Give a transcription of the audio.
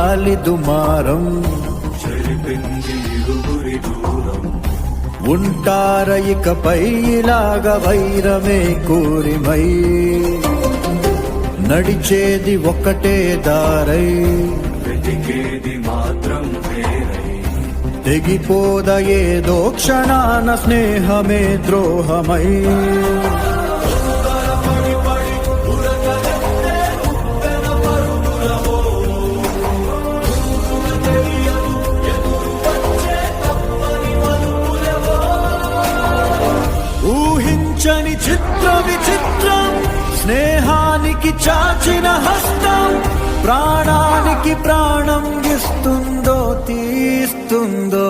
గాలి దుమారం ఉంటార ఇకపై ఇలాగ వైరమే కూరిమై నడిచేది ఒకటే దారై వెతికేది మాత్రం వేరై తెగిపోద ఏదో క్షణాన స్నేహమే ద్రోహమై ఊహించని చిత్ర విచిత్రం స్నేహానికి చాచిన హస్తం ప్రాణానికి ప్రాణం ఇస్తుందో తీస్తుందో